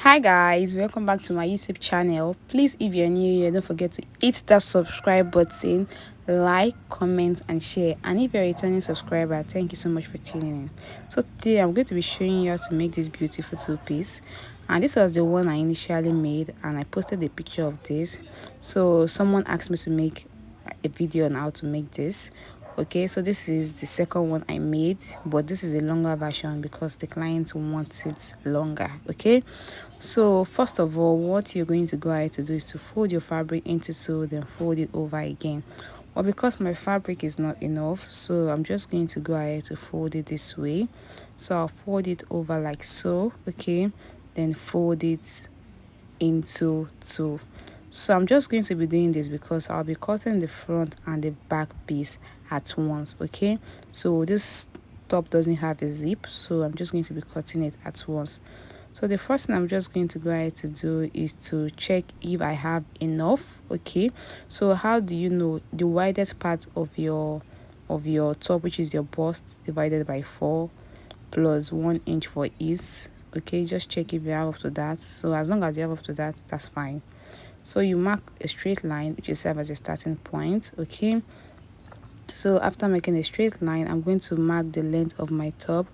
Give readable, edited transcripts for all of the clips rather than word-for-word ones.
Hi guys, welcome back to my YouTube channel. Please, if you're new here, don't forget to hit that subscribe button, like, comment and share. And if you're a returning subscriber, thank you so much for tuning in. So today I'm going to be showing you how to make this beautiful two-piece, and this was the one I initially made, and I posted a picture of this. So someone asked me to make a video on how to make this. Okay, so this is the second one I made, but this is a longer version because the client wants it longer. Okay, so first of all, what you're going to go ahead to do is to fold your fabric into two, then fold it over again. Well, because my fabric is not enough, so I'm just going to go ahead to fold it this way. So I'll fold it over like so. Okay, then fold it into two. So I'm just going to be doing this because I'll be cutting the front and the back piece at once. Okay, so this top doesn't have a zip, so I'm just going to be cutting it at once. So the first thing I'm just going to go ahead to do is to check if I have enough. Okay, so how do you know? The widest part of your top, which is your bust, divided by 4 plus 1 inch for ease. Okay, just check if you have up to that. So as long as you have up to that, that's fine. So you mark a straight line, which is serve as a starting point. Okay, so after making a straight line, I'm going to mark the length of my top.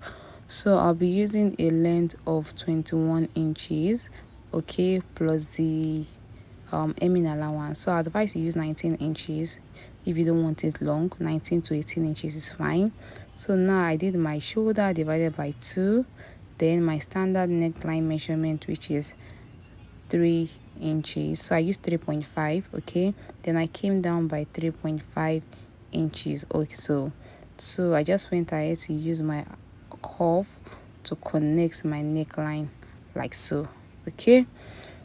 So I'll be using a length of 21 inches. Okay, plus the hemming allowance. So I advise you use 19 inches if you don't want it long. 19 to 18 inches is fine. So now I did my shoulder divided by 2, then my standard neckline measurement, which is 3 inches. So I used 3.5. Okay, then I came down by 3.5 inches also. So I just went ahead to use my curve to connect my neckline like so. Okay,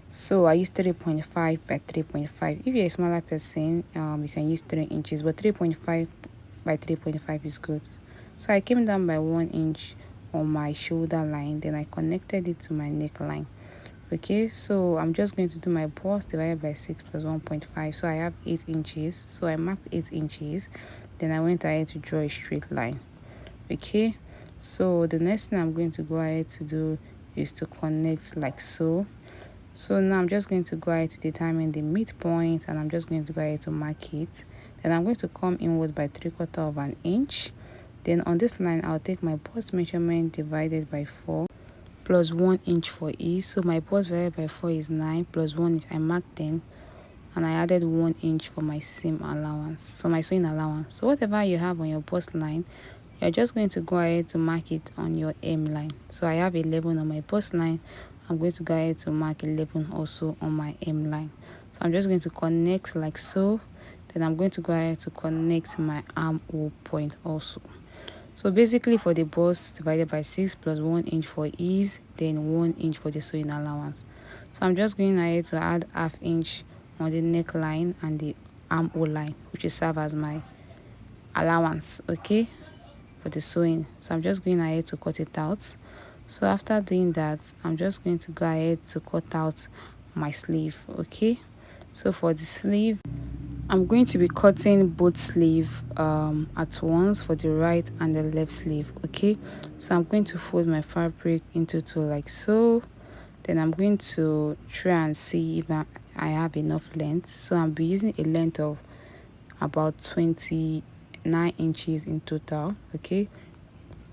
so I use 3.5 by 3.5. If you're a smaller person, you can use 3 inches, but 3.5 by 3.5 is good. So I came down by 1 inch on my shoulder line, then I connected it to my neckline. Okay, so I'm just going to do my bust divided by 6 plus 1.5. So I have 8 inches. So I marked 8 inches, then I went ahead to draw a straight line. Okay, so the next thing I'm going to go ahead to do is to connect like so. So now I'm just going to go ahead to determine the midpoint, and I'm just going to go ahead to mark it. Then I'm going to come inward by 3/4 of an inch. Then on this line, I'll take my bust measurement divided by 4 plus 1 inch for ease. So my bust divided by 4 is 9 plus 1 inch. I marked 10, and I added 1 inch for my seam allowance. So my sewing allowance. So whatever you have on your bust line, you're just going to go ahead to mark it on your hem line. So I have 11 on my bust line. I'm going to go ahead to mark 11 also on my hem line. So I'm just going to connect like so. Then I'm going to go ahead to connect my armhole point also. So basically for the bust divided by 6 plus 1 inch for ease, then 1 inch for the sewing allowance. So I'm just going ahead to add ½ inch on the neckline and the armhole line, which will serve as my allowance. Okay, for the sewing. So I'm just going ahead to cut it out. So after doing that, I'm just going to go ahead to cut out my sleeve. Okay, so for the sleeve, I'm going to be cutting both sleeve at once for the right and the left sleeve. Okay, so I'm going to fold my fabric into two like so. Then I'm going to try and see if I have enough length. So I'll be using a length of about 29 inches in total. Okay,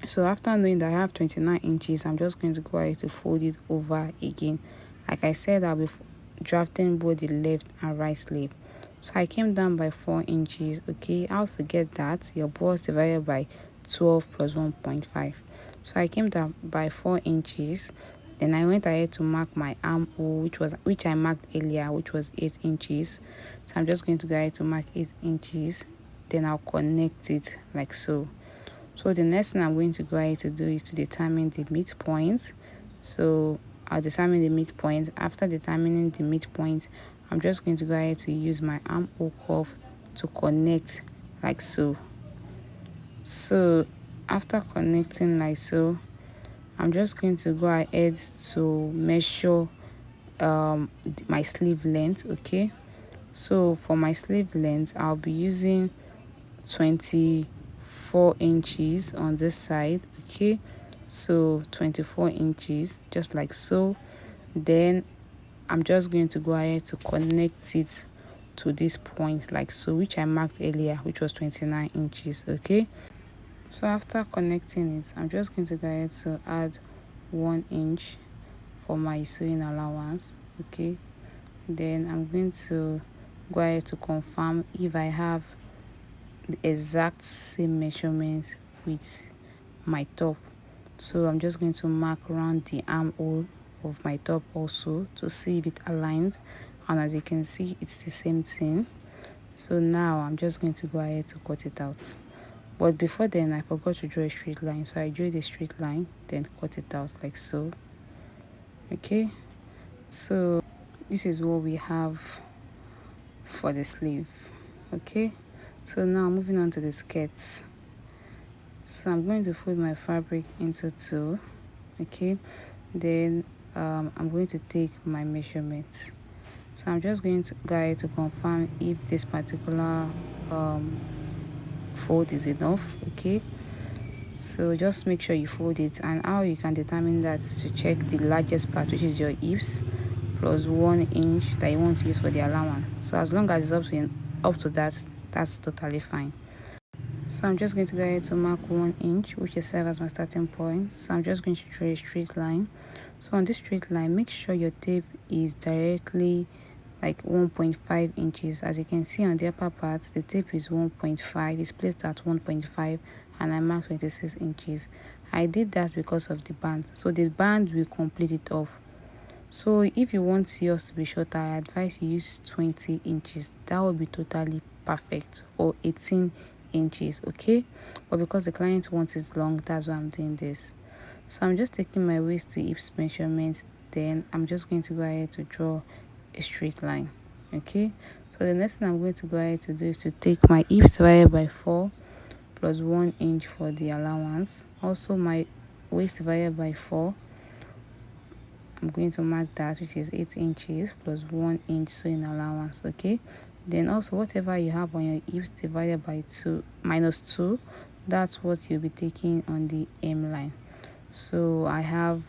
so after knowing that I have 29 inches, I'm just going to go ahead to fold it over again. Like I said, I'll be drafting both the left and right sleeve. So I came down by 4 inches. Okay, how to get that? Your bust divided by 12 plus 1.5. So I came down by 4 inches. Then I went ahead to mark my armhole, which I marked earlier, which was 8 inches. So I'm just going to go ahead to mark 8 inches. Then I'll connect it like so. So the next thing I'm going to go ahead to do is to determine the midpoint. So I'll determine the midpoint. After determining the midpoint, I'm just going to go ahead to use my armhole curve to connect like so. So after connecting like so, I'm just going to go ahead to measure my sleeve length. Okay, so for my sleeve length, I'll be using 24 inches on this side. Okay, so 24 inches, just like so. Then I'm just going to go ahead to connect it to this point like so, which I marked earlier, which was 29 inches. Okay, so after connecting it, I'm just going to go ahead to add 1 inch for my sewing allowance. Okay, then I'm going to go ahead to confirm if I have the exact same measurement with my top. So I'm just going to mark around the armhole of my top also to see if it aligns, and as you can see, it's the same thing. So now I'm just going to go ahead to cut it out. But before then, I forgot to draw a straight line, so I drew the straight line, then cut it out like so. Okay, so this is what we have for the sleeve. Okay, so now moving on to the skirts. So I'm going to fold my fabric into 2. Okay, then I'm going to take my measurements. So I'm just going to go ahead to confirm if this particular fold is enough. Okay, so just make sure you fold it, and how you can determine that is to check the largest part, which is your hips, plus 1 inch that you want to use for the allowance. So as long as it's up to that, that's totally fine. So I'm just going to go ahead to mark 1 inch, which is serve as my starting point. So I'm just going to draw a straight line. So on this straight line, make sure your tape is directly like 1.5 inches. As you can see on the upper part, the tape is 1.5, it's placed at 1.5, and I marked 26 inches. I did that because of the band, so the band will complete it off. So if you want yours to be shorter, I advise you use 20 inches. That will be totally perfect, or 18 inches. Okay, but because the client wants it long, that's why I'm doing this. So I'm just taking my waist to hips measurements, then I'm just going to go ahead to draw a straight line. Okay, so the next thing I'm going to go ahead to do is to take my hips divided by 4 plus 1 inch for the allowance, also my waist divided by 4. I'm going to mark that, which is 8 inches plus 1 inch sewing allowance. Okay, then also whatever you have on your hips divided by 2 minus 2, that's what you'll be taking on the hem line. So I have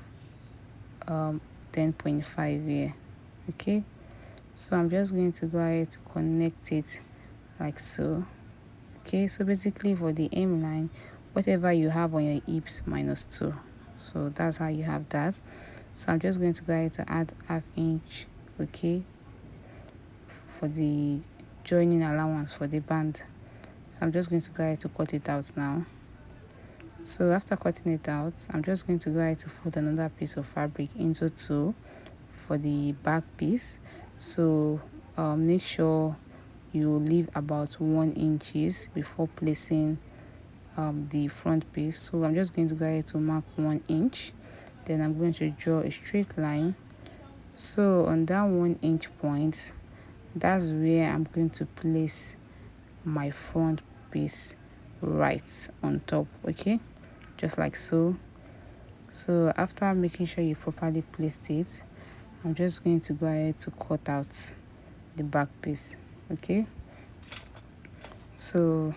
10.5 here. Okay, so I'm just going to go ahead to connect it like so. Okay, so basically for the hem line, whatever you have on your hips minus 2, so that's how you have that. So I'm just going to go ahead to add ½ inch, okay, for the joining allowance for the band. So I'm just going to go ahead to cut it out now. So after cutting it out, I'm just going to go ahead to fold another piece of fabric into 2 for the back piece. So make sure you leave about 1 inches before placing the front piece. So I'm just going to go ahead to mark 1 inch, then I'm going to draw a straight line. So on that 1 inch point, that's where I'm going to place my front piece right on top. Okay, just like so. So after making sure you properly placed it, I'm just going to go ahead to cut out the back piece. Okay, so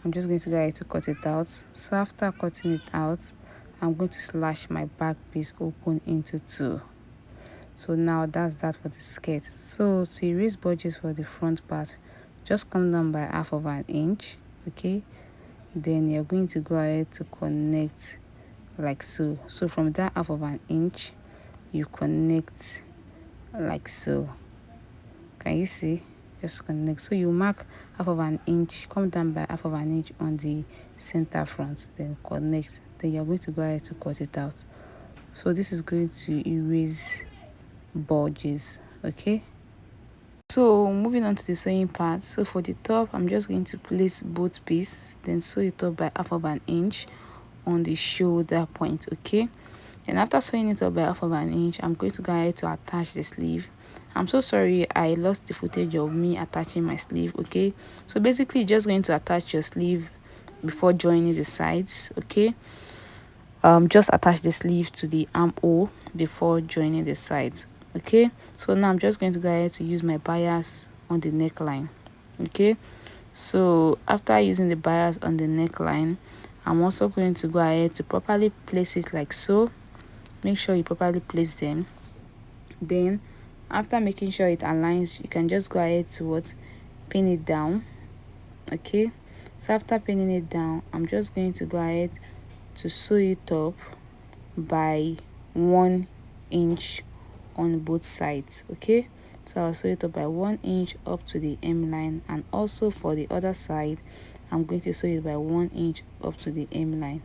I'm just going to go ahead to cut it out. So after cutting it out, I'm going to slash my back piece open into 2. So now that's that for the skirt. So to erase budges for the front part, just come down by ½ inch. Okay, then you're going to go ahead to connect like so. So from that ½ inch, you connect like so. Can you see? Just connect. So you mark ½ inch, come down by ½ inch on the center front, then connect. Then you're going to go ahead to cut it out. So this is going to erase bulges. Okay, so moving on to the sewing part. So for the top, I'm just going to place both pieces, then sew it up by ½ inch on the shoulder point. Okay, and after sewing it up by ½ inch, I'm going to go ahead to attach the sleeve. I'm so sorry I lost the footage of me attaching my sleeve. Okay, so basically you're just going to attach your sleeve before joining the sides. Okay, just attach the sleeve to the armhole before joining the sides. Okay, so now I'm just going to go ahead to use my bias on the neckline. Okay, so after using the bias on the neckline, I'm also going to go ahead to properly place it like so. Make sure you properly place them. Then after making sure it aligns, you can just go ahead to what, pin it down. Okay, so after pinning it down, I'm just going to go ahead to sew it up by 1 inch on both sides. Okay, so I'll sew it up by 1 inch up to the hemline, and also for the other side I'm going to sew it by 1 inch up to the hemline.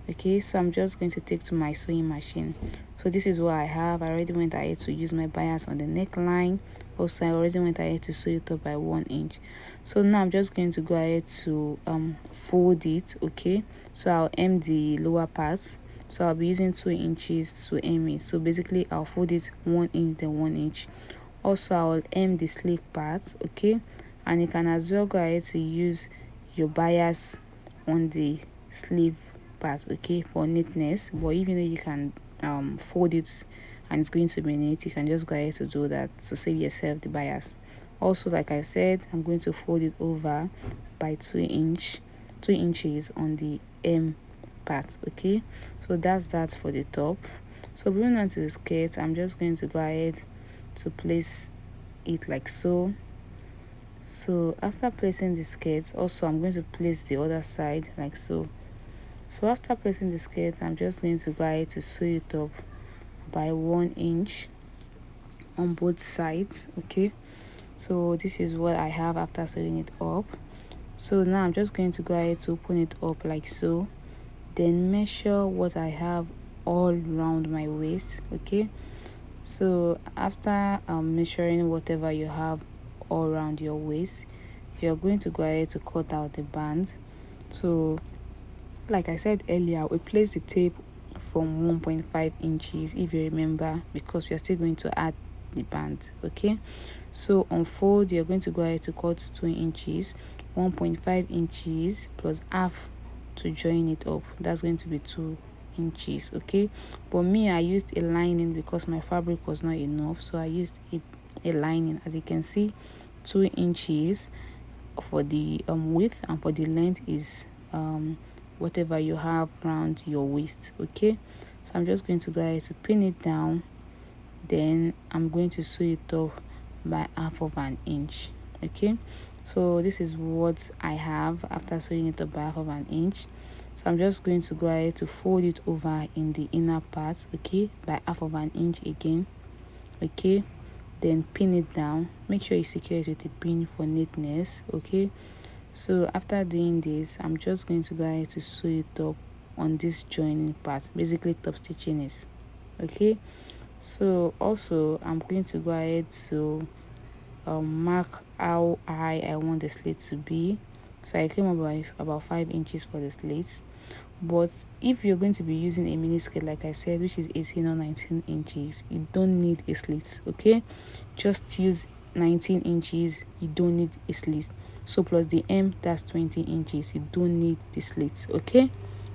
Okay, so I'm just going to take to my sewing machine. So this is what I have. I already went ahead to use my bias on the neckline. Also, I already went ahead to sew it up by 1 inch. So now I'm just going to go ahead to fold it. Okay, so I'll hem the lower part. So I'll be using 2 inches to hem it. So basically I'll fold it 1 inch, then 1 inch. Also, I'll hem the sleeve part. Okay, and you can as well go ahead to use your bias on the sleeve part, okay, for neatness. But even though you can fold it and it's going to be neat, you can just go ahead to do that to save yourself the bias. Also, like I said, I'm going to fold it over by 2 inches on the hem part. Okay, so that's that for the top. So moving on to the skirt, I'm just going to go ahead to place it like so. So after placing the skirt, also I'm going to place the other side like so. So after placing the skirt, I'm just going to go ahead to sew it up by 1 inch on both sides. Okay, so this is what I have after sewing it up. So now I'm just going to go ahead to open it up like so, then measure what I have all around my waist. Okay, so after measuring whatever you have all around your waist, you're going to go ahead to cut out the band. So like I said earlier, we place the tape from 1.5 inches, if you remember, because we are still going to add the band. Okay, so on fold, you're going to go ahead to cut 2 inches, 1.5 inches plus half to join it up. That's going to be 2 inches. Okay, but me, I used a lining because my fabric was not enough, so I used a lining. As you can see, 2 inches for the width, and for the length is whatever you have around your waist. Okay, so I'm just going to go ahead to pin it down, then I'm going to sew it up by 1/2 inch. Okay, so this is what I have after sewing it up by 1/2 inch. So I'm just going to go ahead to fold it over in the inner part, okay, by 1/2 inch again. Okay, then pin it down. Make sure you secure it with a pin for neatness. Okay, so after doing this, I'm just going to go ahead to sew it up on this joining part, basically top stitching it. Okay, so also I'm going to go ahead to mark how high I want the slit to be. So I came up by about 5 inches for the slit. But if you're going to be using a mini skirt, like I said, which is 18 or 19 inches, you don't need a slit. Okay, just use 19 inches. You don't need a slit. So plus the hem, that's 20 inches. You don't need the slits. Okay,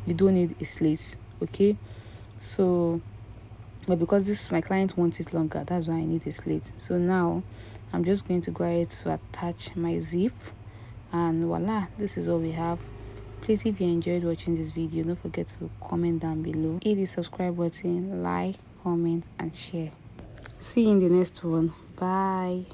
you don't need a slit. Okay, so but because this my client wants it longer, that's why I need a slit. So now I'm just going to go ahead to attach my zip, and voila, this is what we have. Please, if you enjoyed watching this video, don't forget to comment down below, hit the subscribe button, like, comment and share. See you in the next one. Bye.